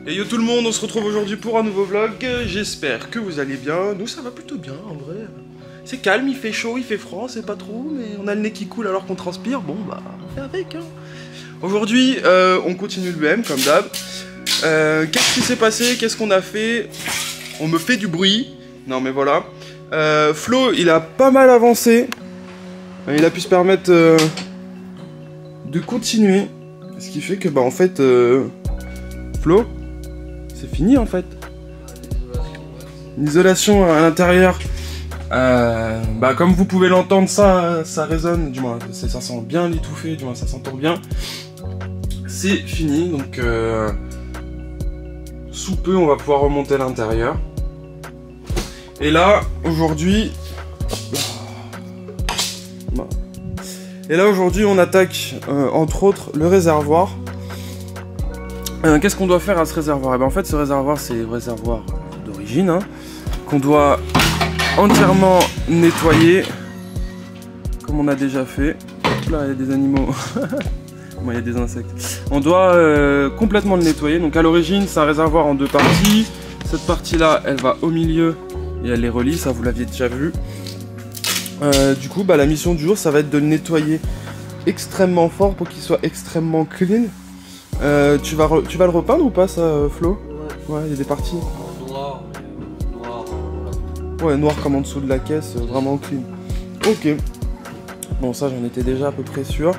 Et yo tout le monde, on se retrouve aujourd'hui pour un nouveau vlog. J'espère que vous allez bien. Nous ça va plutôt bien en vrai. C'est calme, il fait chaud, il fait froid, c'est pas trop, mais on a le nez qui coule alors qu'on transpire. Bon bah on fait avec hein. Aujourd'hui on continue le BM comme d'hab. Qu'est-ce qui s'est passé? Qu'est-ce qu'on a fait? On me fait du bruit. Non mais voilà. Flo il a pas mal avancé. Il a pu se permettre de continuer. Ce qui fait que bah en fait Flo, c'est fini en fait. Une isolation à l'intérieur. Bah comme vous pouvez l'entendre, ça résonne, du moins ça sent bien l'étouffé, du moins ça s'entend bien. C'est fini, donc sous peu on va pouvoir remonter à l'intérieur. Et là aujourd'hui, on attaque entre autres le réservoir. Qu'est-ce qu'on doit faire à ce réservoir? Et ben en fait ce réservoir c'est le réservoir d'origine hein, qu'on doit entièrement nettoyer comme on a déjà fait. Là il y a des animaux. Bon, il y a des insectes. On doit complètement le nettoyer. Donc à l'origine c'est un réservoir en deux parties. Cette partie là elle va au milieu et elle les relie, ça vous l'aviez déjà vu. Du coup bah, la mission du jour ça va être de le nettoyer extrêmement fort pour qu'il soit extrêmement clean. Tu vas le repeindre ou pas ça Flo? Ouais, il y a des parties. Noir. Ouais, noir comme en dessous de la caisse, vraiment clean. Ok. Bon ça j'en étais déjà à peu près sûr.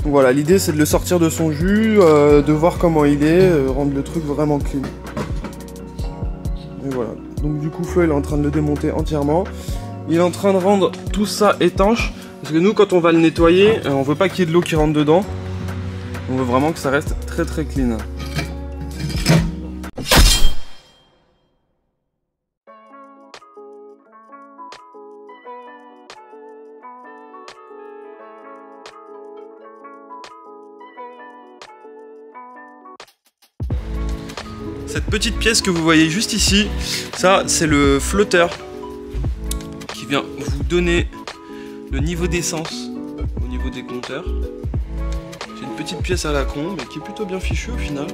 Donc voilà, l'idée c'est de le sortir de son jus, de voir comment il est, rendre le truc vraiment clean. Et voilà. Donc du coup Flo il est en train de le démonter entièrement. Il est en train de rendre tout ça étanche. Parce que nous quand on va le nettoyer, on veut pas qu'il y ait de l'eau qui rentre dedans. On veut vraiment que ça reste très très clean. Cette petite pièce que vous voyez juste ici, ça c'est le flotteur qui vient vous donner le niveau d'essence au niveau des compteurs. C'est une petite pièce à la con, mais qui est plutôt bien fichue au final.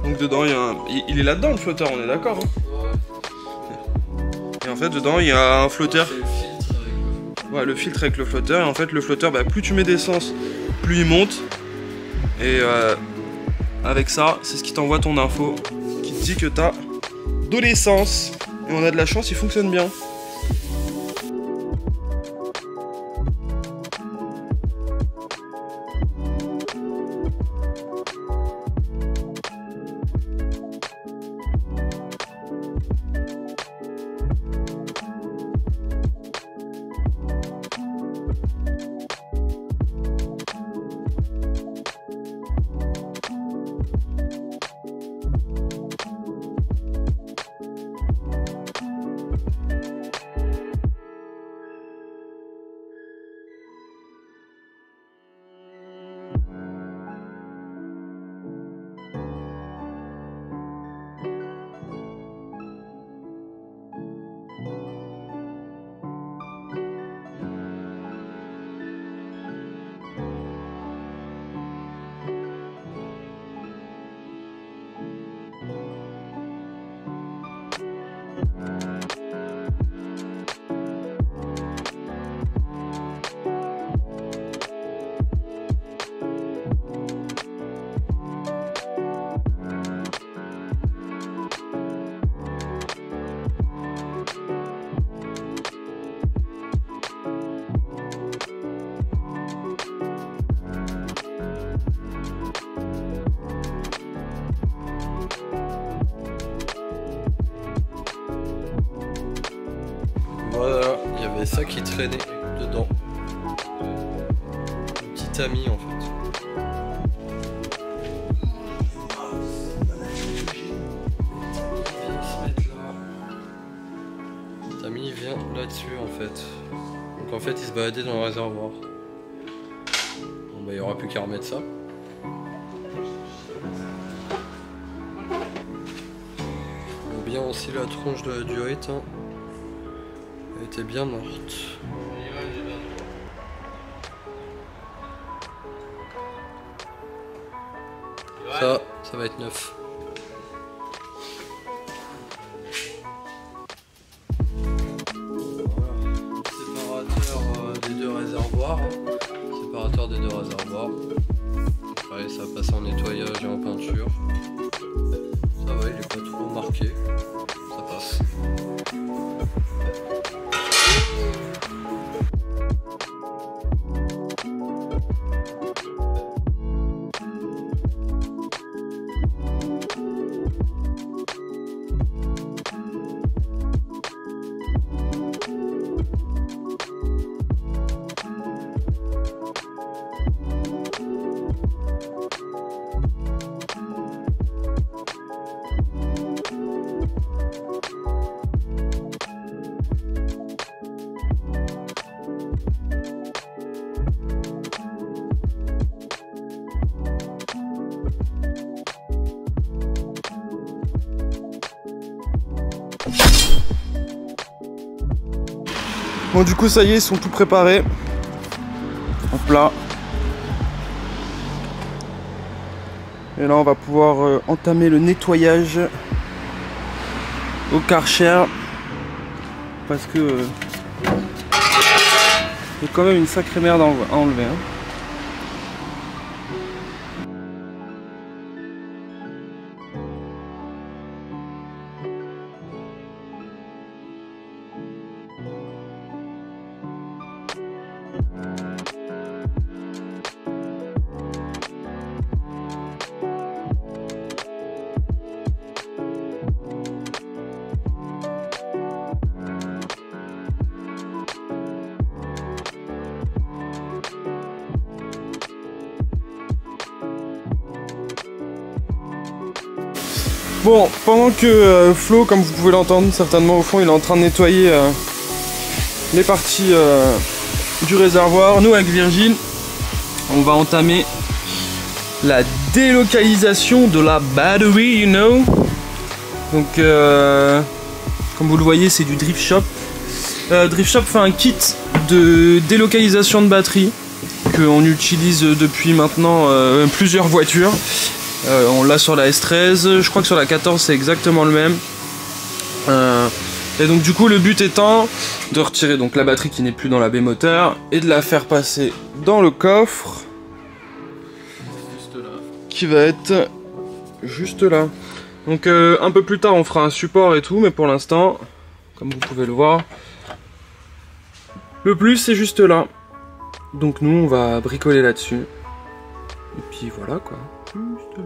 Donc dedans, il est là-dedans le flotteur, on est d'accord hein. Et en fait dedans, il y a un flotteur. Ouais, le filtre avec le flotteur. Et en fait le flotteur, bah, plus tu mets d'essence, plus il monte. Et avec ça, c'est ce qui t'envoie ton info, qui te dit que t'as de l'essence. Et on a de la chance, il fonctionne bien. Voilà, il y avait ça qui traînait dedans. Un petit ami en fait. Cet ami vient là-dessus en fait. Donc en fait il se baladait dans le réservoir. Bon bah il n'y aura plus qu'à remettre ça. On bien aussi la tronche de la durite. Hein. Elle était bien morte. Ça va être neuf. des deux réservoirs. Après ça va passer en nettoyage et en peinture. Ça va, il est pas trop marqué. Ça passe. Bon du coup ça y est, ils sont tout préparés. Hop là. Et là on va pouvoir entamer le nettoyage au Karcher. Parce que il y a quand même une sacrée merde à enlever. Hein. Bon, pendant que Flo, comme vous pouvez l'entendre certainement au fond, il est en train de nettoyer les parties du réservoir, nous avec Virgile, on va entamer la délocalisation de la batterie, you know. Donc, comme vous le voyez, c'est du Drift Shop. Drift Shop fait un kit de délocalisation de batterie qu'on utilise depuis maintenant plusieurs voitures. On l'a sur la S13, je crois que sur la 14 c'est exactement le même. Et donc du coup le but étant de retirer donc la batterie qui n'est plus dans la B-moteur et de la faire passer dans le coffre Juste là. qui va être juste là. Donc un peu plus tard on fera un support et tout, mais pour l'instant, comme vous pouvez le voir, le plus c'est juste là. Donc nous on va bricoler là-dessus. Et puis voilà quoi. Juste là.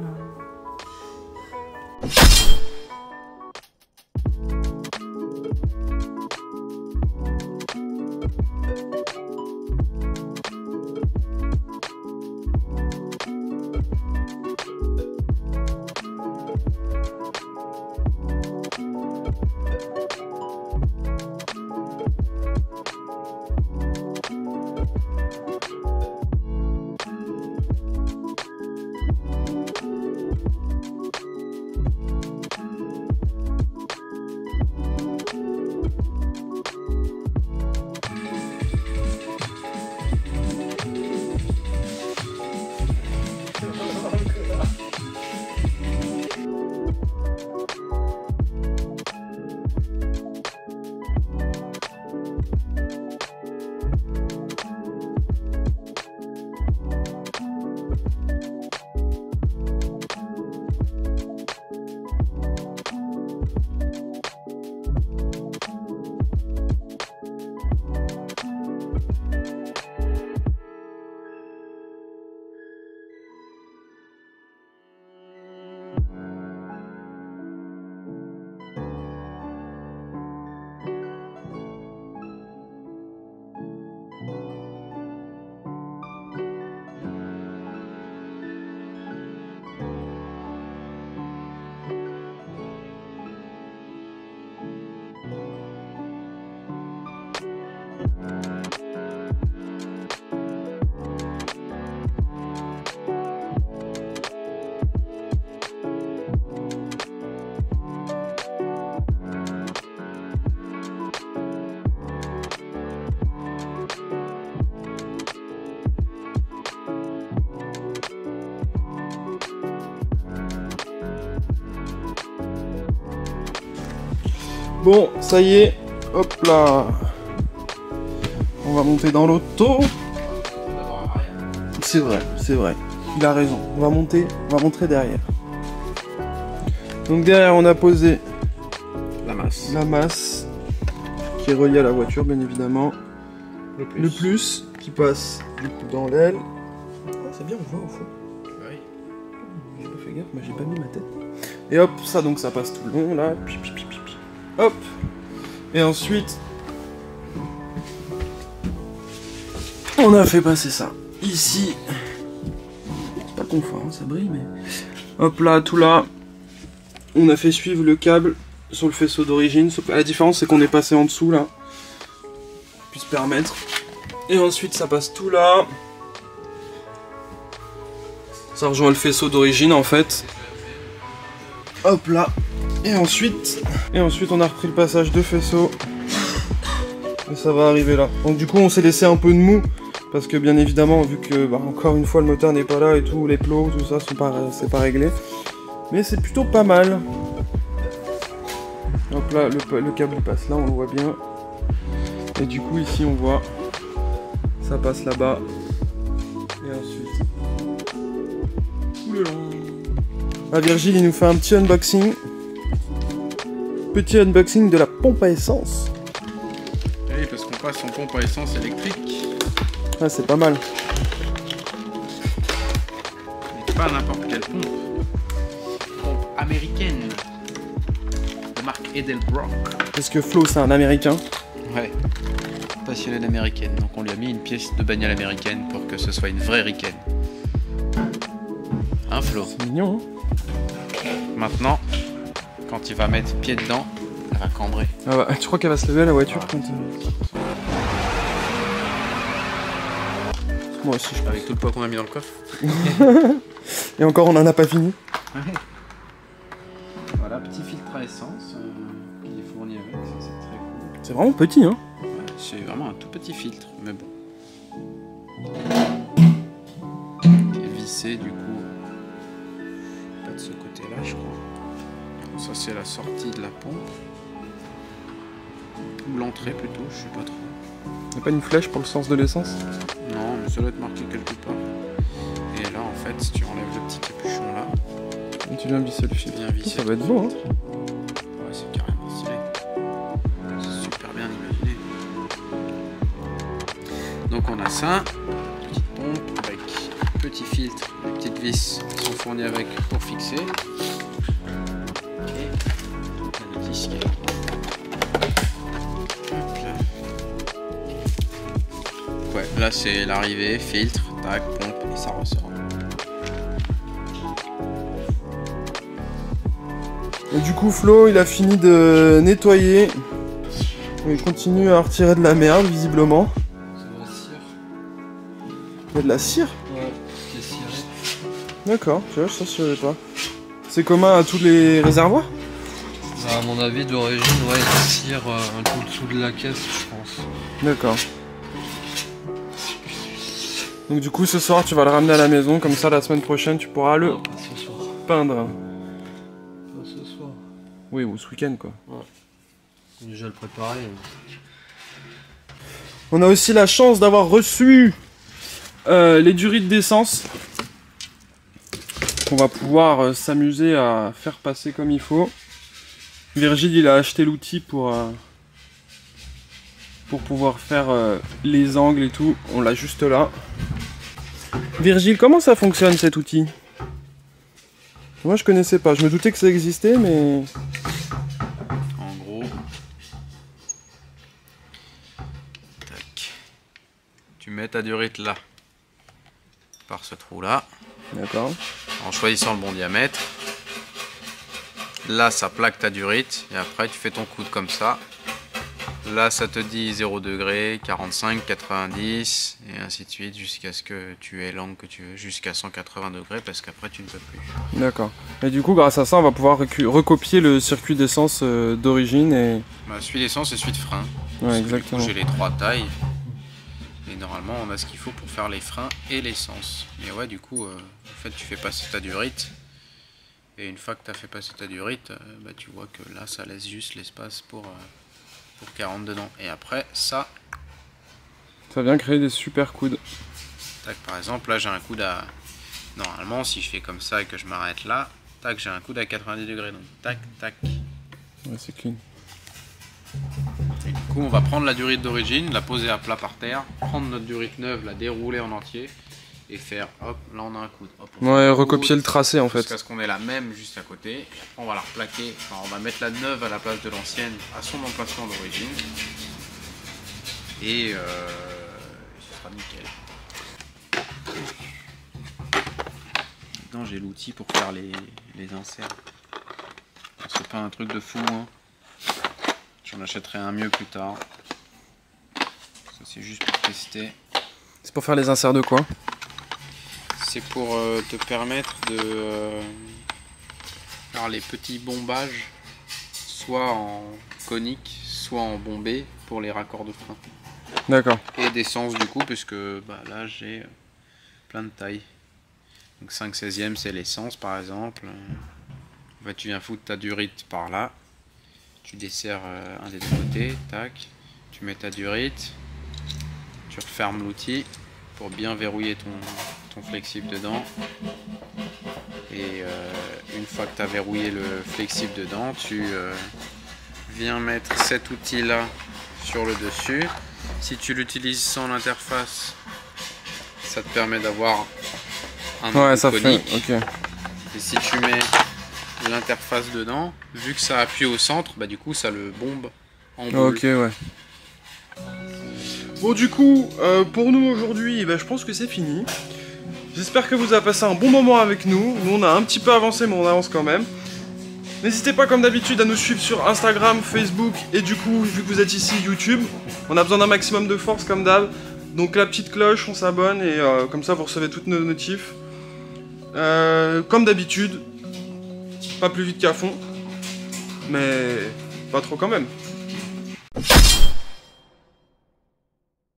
Bon, ça y est, hop là. On va monter dans l'auto. C'est vrai, c'est vrai. Il a raison. On va montrer derrière. Donc derrière, on a posé la masse qui est reliée à la voiture, bien évidemment. Le plus qui passe du coup dans l'aile. Ah, c'est bien, on voit au fond. Oui. J'ai pas fait gaffe, mais j'ai pas mis ma tête. Et hop, ça donc ça passe tout le long là. Hop. Et ensuite, on a fait passer ça ici. C'est pas confort, hein, ça brille, mais hop là, tout là. On a fait suivre le câble sur le faisceau d'origine. La différence, c'est qu'on est passé en dessous là. On puisse permettre. Et ensuite, ça passe tout là. Ça rejoint le faisceau d'origine en fait. Hop là. Et ensuite, on a repris le passage de faisceau. Et ça va arriver là. Donc du coup, on s'est laissé un peu de mou. Parce que bien évidemment, vu que, bah, encore une fois, le moteur n'est pas là et tout, les plots, tout ça, c'est pas réglé. Mais c'est plutôt pas mal. Hop là, le câble il passe là, on le voit bien. Et du coup, ici, on voit, ça passe là-bas. Et ensuite, tout le long. Ah, Virgile, il nous fait un petit unboxing. Petit unboxing de la pompe à essence. Oui, parce qu'on passe en pompe à essence électrique. Ah, c'est pas mal. Mais pas n'importe quelle pompe. Pompe américaine. De marque Edelbrock. Parce que Flo, c'est un américain. Ouais. Passionné d'américaine. Donc on lui a mis une pièce de bagnole américaine pour que ce soit une vraie ricaine. Hein, Flo? C'est mignon, hein. Maintenant, quand il va mettre pied dedans, elle va cambrer. Ah bah, tu crois qu'elle va se lever la voiture quand... Moi aussi, je Avec tout le poids qu'on a mis dans le coffre. Et encore, on en a pas fini. Ouais. Voilà, petit filtre à essence qui est fourni avec, ça c'est très cool. C'est vraiment petit, hein. Ouais, c'est vraiment un tout petit filtre, mais bon. Qui est vissé du coup. Pas de ce côté-là, je crois. Ça c'est la sortie de la pompe. Ou l'entrée plutôt, je sais pas trop. Y'a pas une flèche pour le sens de l'essence? Non, mais ça doit être marqué quelque part. Et là en fait, si tu enlèves le petit capuchon là, Et tu viens visser le fil. bien vissé. Ça va être beau, hein. Ouais, c'est carrément stylé. C'est super bien imaginé. Donc on a ça, petite pompe avec petit filtre, les petites vis qui sont fournies avec pour fixer. Et la notice qui est là. Hop là. Ouais, là c'est l'arrivée, filtre, tac, pompe et ça ressort. Et du coup, Flo, il a fini de nettoyer. Il continue à retirer de la merde, visiblement. C'est la cire. Il y a de la cire? Ouais, qui est cirée. D'accord, tu vois, ça je savais pas. C'est commun à tous les réservoirs? Bah, à mon avis, d'origine, ouais, la cire un peu dessous de la caisse, je pense. D'accord. Donc du coup, ce soir, tu vas le ramener à la maison, comme ça, la semaine prochaine, tu pourras le Pas ce soir. peindre. Pas ce soir. Oui, ou ce week-end, quoi. Déjà le préparer. On a aussi la chance d'avoir reçu les durites d'essence. On va pouvoir s'amuser à faire passer comme il faut. Virgile, il a acheté l'outil pour pouvoir faire les angles et tout. On l'a juste là. Virgile, comment ça fonctionne cet outil? Moi je connaissais pas, je me doutais que ça existait, mais... En gros, tac. Tu mets ta durite là, par ce trou là, D'accord. en choisissant le bon diamètre. Là ça plaque ta durite et après tu fais ton coude comme ça. Là ça te dit 0 degré, 45, 90 et ainsi de suite jusqu'à ce que tu aies l'angle que tu veux, jusqu'à 180 degrés parce qu'après tu ne peux plus. D'accord. Et du coup, grâce à ça, on va pouvoir recopier le circuit d'essence d'origine et... Bah, celui d'essence et celui de frein. Ouais, exactement. J'ai les trois tailles et normalement on a ce qu'il faut pour faire les freins et l'essence. Mais ouais, du coup, en fait tu fais passer ta durite. Et une fois que tu as fait passer ta durite, bah, tu vois que là ça laisse juste l'espace pour 40 dedans. Et après ça, Ça vient créer des super coudes. Tac, par exemple, là j'ai un coude à... Normalement, si je fais comme ça et que je m'arrête là, tac, j'ai un coude à 90 degrés. Donc tac, tac. Ouais, c'est clean. Et du coup, on va prendre la durite d'origine, la poser à plat par terre, prendre notre durite neuve, la dérouler en entier et faire, hop, là on a un coude. Hop, Ouais, recopier le tracé en fait. Jusqu'à ce qu'on ait la même juste à côté. Et après, on va la replaquer, enfin, on va mettre la neuve à la place de l'ancienne, à son emplacement d'origine. Et ce sera nickel. Maintenant, j'ai l'outil pour faire les inserts. C'est pas un truc de fou, hein. J'en achèterai un mieux plus tard. Ça, c'est juste pour tester. C'est pour faire les inserts de quoi? C'est pour te permettre de faire les petits bombages, soit en conique, soit en bombé, pour les raccords de frein. D'accord. Et d'essence du coup, puisque bah, là j'ai plein de tailles. Donc 5/16e c'est l'essence par exemple. Bah, tu viens foutre ta durite par là. Tu desserres un des deux côtés, tac. Tu mets ta durite. Tu refermes l'outil pour bien verrouiller ton flexible dedans. Et une fois que tu as verrouillé le flexible dedans, tu viens mettre cet outil là sur le dessus. Si tu l'utilises sans l'interface, ça te permet d'avoir un Ouais, ça conique. fait. Ok. Et si tu mets l'interface dedans, vu que ça appuie au centre, bah du coup ça le bombe en boule. Ok, ouais. Bon, du coup, pour nous aujourd'hui, je pense que c'est fini. J'espère que vous avez passé un bon moment avec nous. Nous, on a un petit peu avancé, mais on avance quand même. N'hésitez pas, comme d'habitude, à nous suivre sur Instagram, Facebook et du coup, vu que vous êtes ici, YouTube. On a besoin d'un maximum de force, comme d'hab. Donc, la petite cloche, on s'abonne et comme ça, vous recevez toutes nos notifs. Comme d'habitude, pas plus vite qu'à fond, mais pas trop quand même.